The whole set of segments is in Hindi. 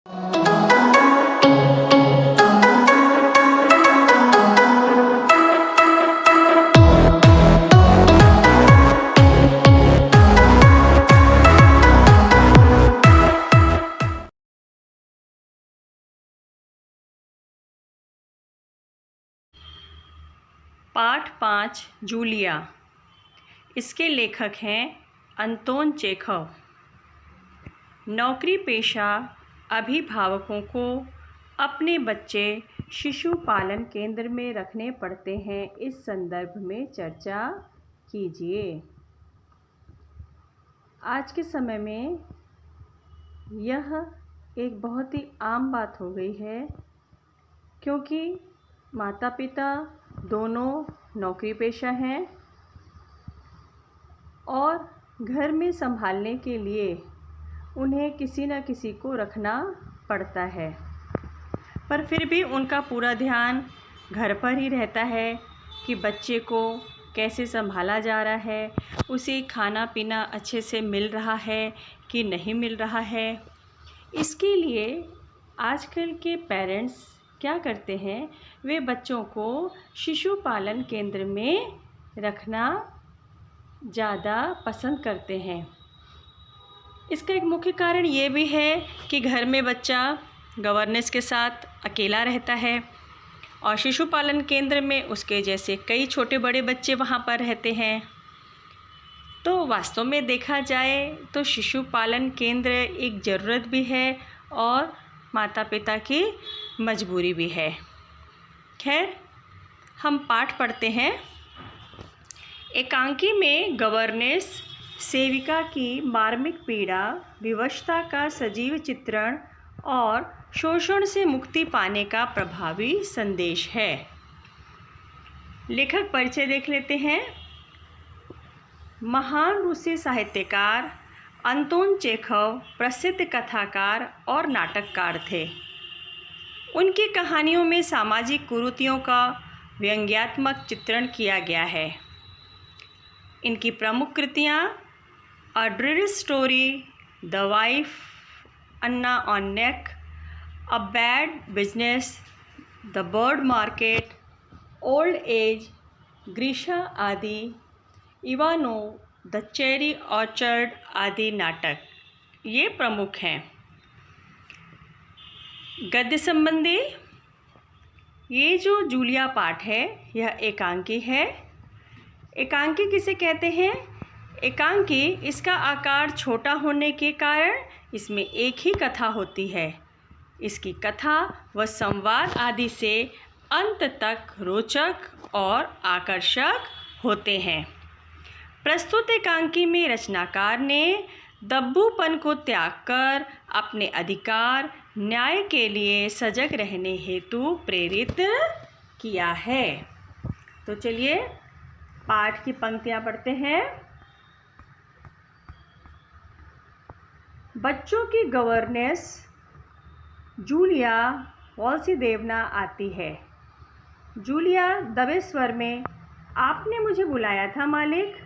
पाठ 5 जूलिया। इसके लेखक हैं अंतोन चेखव। नौकरी पेशा अभिभावकों को अपने बच्चे शिशु पालन केंद्र में रखने पड़ते हैं। इस संदर्भ में चर्चा कीजिए। आज के समय में यह एक बहुत ही आम बात हो गई है, क्योंकि माता पिता दोनों नौकरी पेशा हैं और घर में संभालने के लिए उन्हें किसी न किसी को रखना पड़ता है, पर फिर भी उनका पूरा ध्यान घर पर ही रहता है कि बच्चे को कैसे संभाला जा रहा है, उसे खाना पीना अच्छे से मिल रहा है कि नहीं मिल रहा है। इसके लिए आजकल के पेरेंट्स क्या करते हैं, वे बच्चों को शिशु पालन केंद्र में रखना ज़्यादा पसंद करते हैं। इसका एक मुख्य कारण ये भी है कि घर में बच्चा गवर्नेंस के साथ अकेला रहता है और शिशु पालन केंद्र में उसके जैसे कई छोटे बड़े बच्चे वहाँ पर रहते हैं। तो वास्तव में देखा जाए तो शिशु पालन केंद्र एक ज़रूरत भी है और माता पिता की मजबूरी भी है। खैर, हम पाठ पढ़ते हैं। एकांकी में गवर्नेंस सेविका की मार्मिक पीड़ा, विवशता का सजीव चित्रण और शोषण से मुक्ति पाने का प्रभावी संदेश है। लेखक परिचय देख लेते हैं। महान रूसी साहित्यकार अंतोन चेखव प्रसिद्ध कथाकार और नाटककार थे। उनकी कहानियों में सामाजिक कुरीतियों का व्यंग्यात्मक चित्रण किया गया है। इनकी प्रमुख कृतियाँ a dreary story, the wife, Anna on neck, a bad business, the bird market, old age, Grisha आदि, इवानो, द चेरी ऑर्चर्ड आदि नाटक ये प्रमुख हैं। गद्य संबंधी ये जो जूलिया पाठ है यह एकांकी है। एकांकी किसे कहते हैं? एकांकी इसका आकार छोटा होने के कारण इसमें एक ही कथा होती है। इसकी कथा व संवाद आदि से अंत तक रोचक और आकर्षक होते हैं। प्रस्तुत एकांकी में रचनाकार ने दब्बूपन को त्याग कर अपने अधिकार न्याय के लिए सजग रहने हेतु प्रेरित किया है। तो चलिए पाठ की पंक्तियाँ पढ़ते हैं। बच्चों की गवर्नेंस जूलिया वॉल्सीदेवना आती है। जूलिया दबे स्वर में, आपने मुझे बुलाया था मालिक।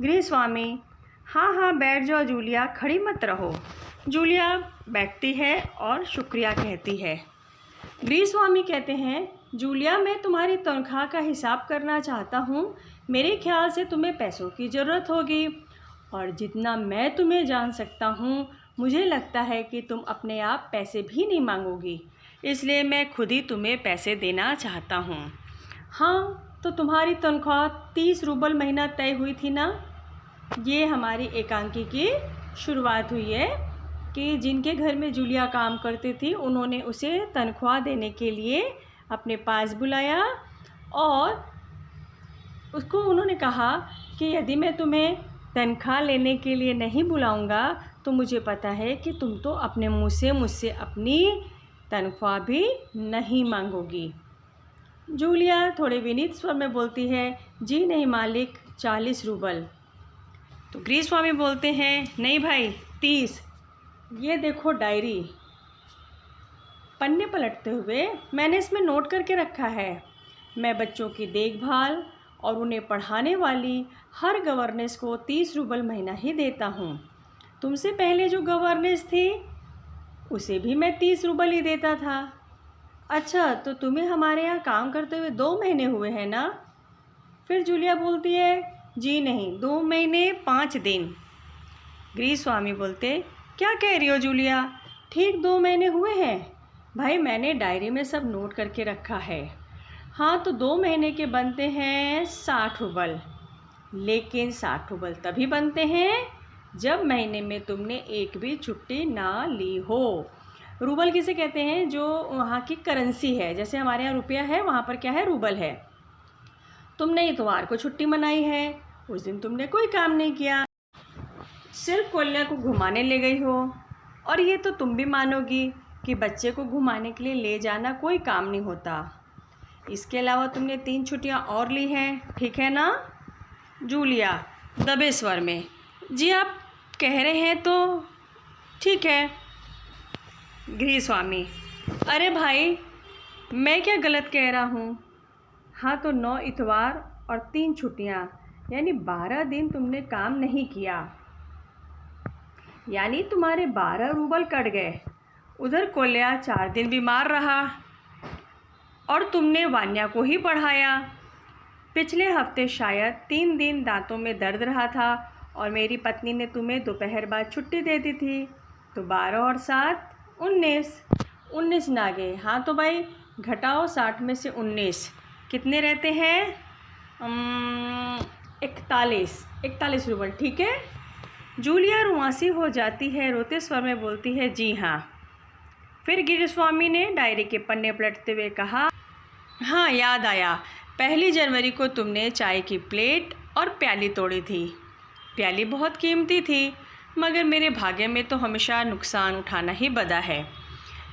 गृहस्वामी, हाँ हाँ बैठ जाओ जूलिया, खड़ी मत रहो। जूलिया बैठती है और शुक्रिया कहती है। गृहस्वामी कहते हैं, जूलिया मैं तुम्हारी तनख्वाह का हिसाब करना चाहता हूँ। मेरे ख्याल से तुम्हें पैसों की ज़रूरत होगी और जितना मैं तुम्हें जान सकता हूँ मुझे लगता है कि तुम अपने आप पैसे भी नहीं मांगोगी, इसलिए मैं खुद ही तुम्हें पैसे देना चाहता हूँ। हाँ, तो तुम्हारी तनख्वाह 30 रूबल महीना तय हुई थी ना? ये हमारी एकांकी की शुरुआत हुई है कि जिनके घर में जूलिया काम करती थी उन्होंने उसे तनख्वाह देने के लिए अपने पास बुलाया और उसको उन्होंने कहा कि यदि मैं तुम्हें तनख्वाह लेने के लिए नहीं बुलाऊंगा तो मुझे पता है कि तुम तो अपने मुँह से मुझसे अपनी तनख्वाह भी नहीं मांगोगी। जूलिया थोड़े विनीत स्वर में बोलती है, जी नहीं मालिक, 40 रूबल। तो गृहस्वामी बोलते हैं, नहीं भाई 30। ये देखो डायरी। पन्ने पलटते हुए, मैंने इसमें नोट करके रखा है। मैं बच्चों की देखभाल और उन्हें पढ़ाने वाली हर गवर्नेंस को 30 रूबल महीना ही देता हूँ। तुमसे पहले जो गवर्नेंस थी उसे भी मैं 30 रूबल ही देता था। अच्छा, तो तुम्हें हमारे यहाँ काम करते हुए 2 महीने हुए हैं ना? फिर जूलिया बोलती है, जी नहीं, 2 महीने 5 दिन। गृहस्वामी बोलते, क्या कह रही हो जूलिया, ठीक 2 महीने हुए हैं? भाई मैंने डायरी में सब नोट करके रखा है। हाँ, तो 2 महीने के बनते हैं 60 रूबल। लेकिन 60 रूबल तभी बनते हैं जब महीने में तुमने एक भी छुट्टी ना ली हो। रूबल किसे कहते हैं? जो वहाँ की करेंसी है। जैसे हमारे यहाँ रुपया है, वहाँ पर क्या है? रूबल है। तुमने इतवार को छुट्टी मनाई है, उस दिन तुमने कोई काम नहीं किया, सिर्फ कोल्या को घुमाने ले गई हो। और ये तो तुम भी मानोगी कि बच्चे को घुमाने के लिए ले जाना कोई काम नहीं होता। इसके अलावा तुमने 3 छुट्टियाँ और ली हैं, ठीक है ना? जूलिया दबे स्वर में, जी आप कह रहे हैं तो ठीक है। गृहस्वामी, अरे भाई मैं क्या गलत कह रहा हूँ? हाँ, तो 9 इतवार और 3 छुट्टियाँ, यानी 12 दिन तुमने काम नहीं किया, यानी तुम्हारे 12 रूबल कट गए। उधर कोल्या 4 दिन बीमार रहा और तुमने वान्या को ही पढ़ाया। पिछले हफ्ते शायद 3 दिन दांतों में दर्द रहा था और मेरी पत्नी ने तुम्हें दोपहर बाद छुट्टी दे दी थी। तो 12 और 7 19 ना गए। हाँ तो भाई घटाओ 60 में से 19, कितने रहते हैं? 41 रूबल, ठीक है। जूलिया रुआंसी हो जाती है, रोते स्वर में बोलती है, जी हाँ। फिर गृहस्वामी ने डायरी के पन्ने पलटते हुए कहा, हाँ याद आया, 1 जनवरी को तुमने चाय की प्लेट और प्याली तोड़ी थी। प्याली बहुत कीमती थी, मगर मेरे भाग्य में तो हमेशा नुकसान उठाना ही बदा है।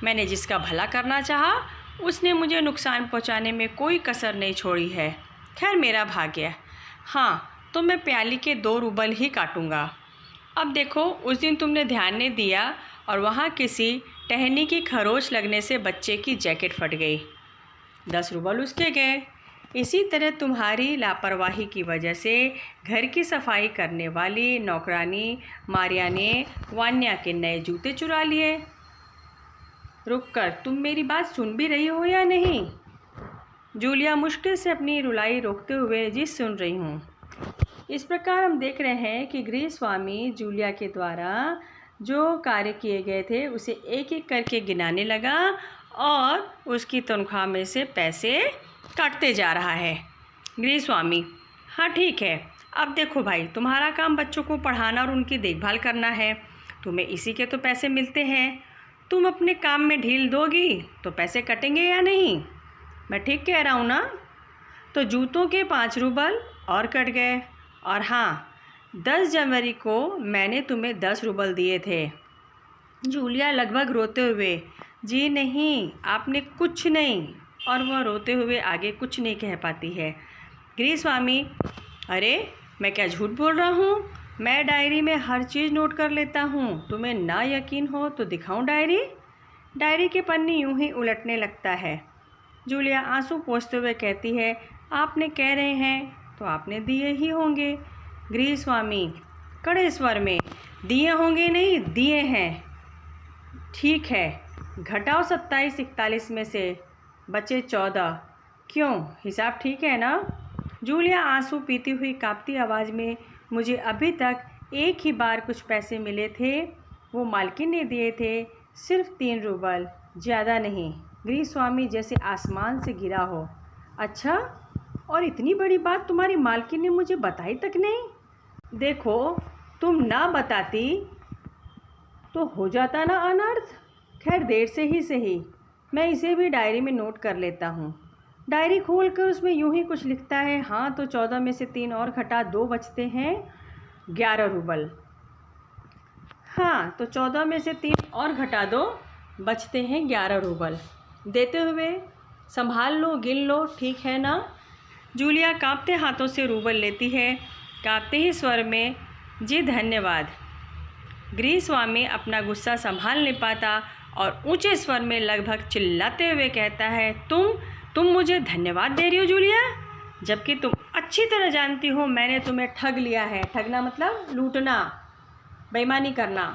मैंने जिसका भला करना चाहा उसने मुझे नुकसान पहुंचाने में कोई कसर नहीं छोड़ी है। खैर मेरा भाग्य। हाँ, तो मैं प्याली के 2 रूबल ही काटूंगा। अब देखो, उस दिन तुमने ध्यान नहीं दिया और वहाँ किसी टहनी की खरोच लगने से बच्चे की जैकेट फट गई, 10 रूबल उसके गए। इसी तरह तुम्हारी लापरवाही की वजह से घर की सफाई करने वाली नौकरानी मारिया ने वान्या के नए जूते चुरा लिए। रुक कर, तुम मेरी बात सुन भी रही हो या नहीं? जूलिया मुश्किल से अपनी रुलाई रोकते हुए, जी सुन रही हूँ। इस प्रकार हम देख रहे हैं कि गृहस्वामी जूलिया के द्वारा जो कार्य किए गए थे उसे एक एक करके गिनाने लगा और उसकी तनख्वाह में से पैसे काटते जा रहा है। गृहस्वामी, हाँ ठीक है, अब देखो भाई, तुम्हारा काम बच्चों को पढ़ाना और उनकी देखभाल करना है, तुम्हें इसी के तो पैसे मिलते हैं। तुम अपने काम में ढील दोगी तो पैसे कटेंगे या नहीं? मैं ठीक कह रहा हूँ ना? तो जूतों के 5 रूबल और कट गए। और हाँ, 10 जनवरी को मैंने तुम्हें 10 रूबल दिए थे। जूलिया लगभग रोते हुए, जी नहीं, आपने कुछ नहीं। और वह रोते हुए आगे कुछ नहीं कह पाती है। गृहस्वामी, अरे मैं क्या झूठ बोल रहा हूँ? मैं डायरी में हर चीज़ नोट कर लेता हूँ। तुम्हें ना यकीन हो तो दिखाऊँ डायरी? डायरी के पन्ने यूं ही उलटने लगता है। जूलिया आंसू पोंछते हुए कहती है, आपने कह रहे हैं तो आपने दिए ही होंगे। गृहस्वामी कड़े स्वर में, दिए होंगे नहीं, दिए हैं। ठीक है, घटाओ 27 41 में से बचे 14। क्यों, हिसाब ठीक है ना? जूलिया आंसू पीती हुई कांपती आवाज़ में, मुझे अभी तक एक ही बार कुछ पैसे मिले थे, वो मालकिन ने दिए थे, सिर्फ 3 रूबल, ज़्यादा नहीं। गृहस्वामी जैसे आसमान से गिरा हो। अच्छा, और इतनी बड़ी बात तुम्हारी मालकिन ने मुझे बताई तक नहीं? देखो, तुम ना बताती तो हो जाता ना अनर्थ। खैर देर से ही सही, मैं इसे भी डायरी में नोट कर लेता हूँ। डायरी खोलकर उसमें यूं ही कुछ लिखता है, हाँ तो 14 में से 3 और घटा 2 बचते हैं 11 रूबल। हाँ, तो 14 में से 3 और घटा 2 बचते हैं 11 रूबल। देते हुए, संभाल लो, गिन लो, ठीक है ना? जूलिया कांपते हाथों से रूबल लेती है, कांपते ही स्वर में, जी धन्यवाद। गृहस्वामी अपना गुस्सा संभाल नहीं पाता और ऊंचे स्वर में लगभग चिल्लाते हुए कहता है, तुम मुझे धन्यवाद दे रही हो जूलिया, जबकि तुम अच्छी तरह जानती हो मैंने तुम्हें ठग लिया है। ठगना मतलब लूटना, बेईमानी करना।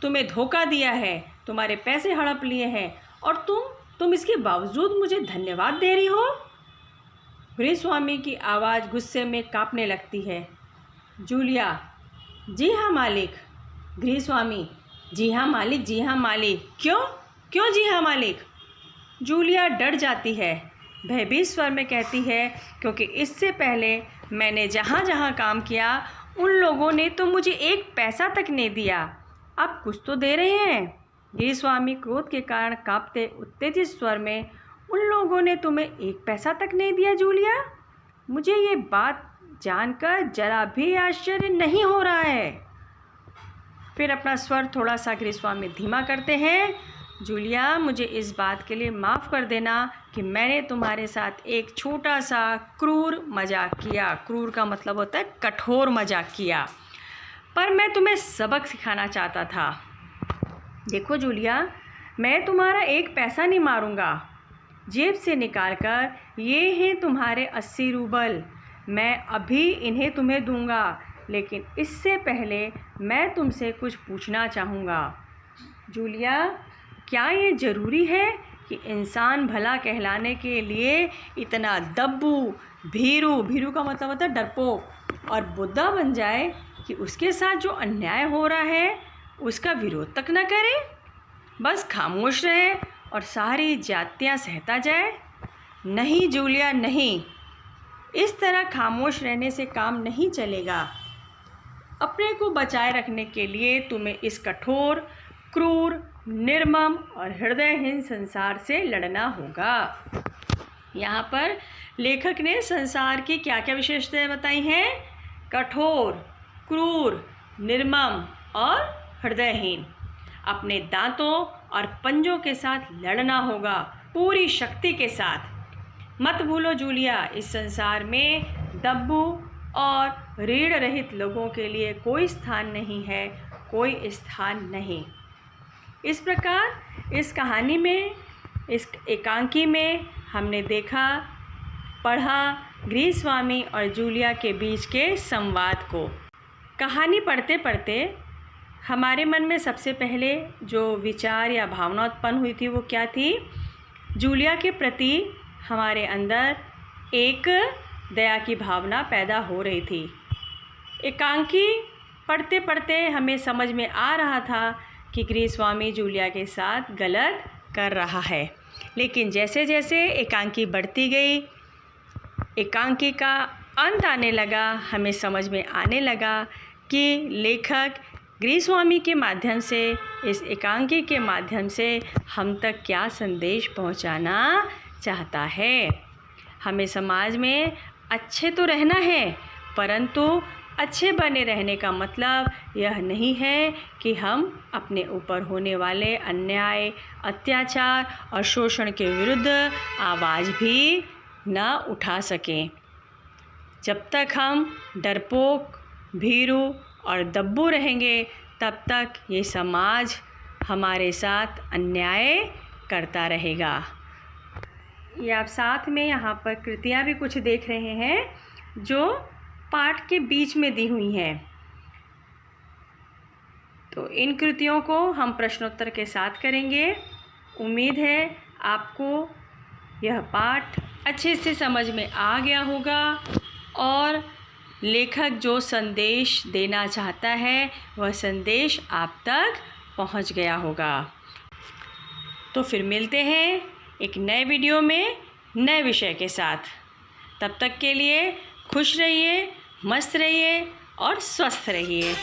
तुम्हें धोखा दिया है, तुम्हारे पैसे हड़प लिए हैं और तुम इसके बावजूद मुझे धन्यवाद दे रही हो। गृहस्वामी की आवाज़ गुस्से में कांपने लगती है। जूलिया, जी हाँ मालिक। गृहस्वामी, जी हाँ मालिक, जी हाँ मालिक। क्यों क्यों जी हाँ मालिक? जूलिया डर जाती है, भयभीत स्वर में कहती है, क्योंकि इससे पहले मैंने जहाँ जहाँ काम किया उन लोगों ने तो मुझे एक पैसा तक नहीं दिया, अब कुछ तो दे रहे हैं। गृहस्वामी क्रोध के कारण कांपते उत्तेजित स्वर में, उन लोगों ने तुम्हें एक पैसा तक नहीं दिया जूलिया? मुझे ये बात जानकर जरा भी आश्चर्य नहीं हो रहा है। फिर अपना स्वर थोड़ा सा गृहस्वामी धीमा करते हैं। जूलिया, मुझे इस बात के लिए माफ़ कर देना कि मैंने तुम्हारे साथ एक छोटा सा क्रूर मजाक किया। क्रूर का मतलब होता है कठोर मजाक किया, पर मैं तुम्हें सबक सिखाना चाहता था। देखो जूलिया, मैं तुम्हारा एक पैसा नहीं मारूंगा। जेब से निकालकर ये हैं तुम्हारे 80 रूबल, मैं अभी इन्हें तुम्हें दूंगा, लेकिन इससे पहले मैं तुमसे कुछ पूछना चाहूँगा। जूलिया, क्या ये ज़रूरी है कि इंसान भला कहलाने के लिए इतना दब्बू, भीरू का मतलब होता है डरपोक और बुद्धा बन जाए कि उसके साथ जो अन्याय हो रहा है उसका विरोध तक न करे, बस खामोश रहे और सारी जातियां सहता जाए? नहीं जूलिया, नहीं, इस तरह खामोश रहने से काम नहीं चलेगा। अपने को बचाए रखने के लिए तुम्हें इस कठोर, क्रूर, निर्मम और हृदयहीन संसार से लड़ना होगा। यहाँ पर लेखक ने संसार की क्या क्या विशेषताएं बताई हैं? कठोर, क्रूर, निर्मम और हृदयहीन। अपने दांतों और पंजों के साथ लड़ना होगा, पूरी शक्ति के साथ। मत भूलो जूलिया, इस संसार में दब्बू और रीढ़ रहित लोगों के लिए कोई स्थान नहीं है, कोई स्थान नहीं। इस प्रकार इस कहानी में, इस एकांकी में हमने देखा, पढ़ा गृहस्वामी और जूलिया के बीच के संवाद को। कहानी पढ़ते पढ़ते हमारे मन में सबसे पहले जो विचार या भावना उत्पन्न हुई थी वो क्या थी? जूलिया के प्रति हमारे अंदर एक दया की भावना पैदा हो रही थी। एकांकी पढ़ते पढ़ते हमें समझ में आ रहा था कि गृहस्वामी जूलिया के साथ गलत कर रहा है, लेकिन जैसे जैसे एकांकी बढ़ती गई, एकांकी का अंत आने लगा, हमें समझ में आने लगा कि लेखक गृहस्वामी के माध्यम से, इस एकांकी के माध्यम से हम तक क्या संदेश पहुंचाना चाहता है। हमें समाज में अच्छे तो रहना है, परंतु अच्छे बने रहने का मतलब यह नहीं है कि हम अपने ऊपर होने वाले अन्याय, अत्याचार और शोषण के विरुद्ध आवाज़ भी न उठा सकें। जब तक हम डरपोक, भीरू और दब्बू रहेंगे, तब तक ये समाज हमारे साथ अन्याय करता रहेगा। ये आप साथ में यहाँ पर कृतियाँ भी कुछ देख रहे हैं जो पाठ के बीच में दी हुई हैं। तो इन कृतियों को हम प्रश्नोत्तर के साथ करेंगे। उम्मीद है आपको यह पाठ अच्छे से समझ में आ गया होगा और लेखक जो संदेश देना चाहता है वह संदेश आप तक पहुंच गया होगा। तो फिर मिलते हैं एक नए वीडियो में नए विषय के साथ। तब तक के लिए खुश रहिए, मस्त रहिए और स्वस्थ रहिए।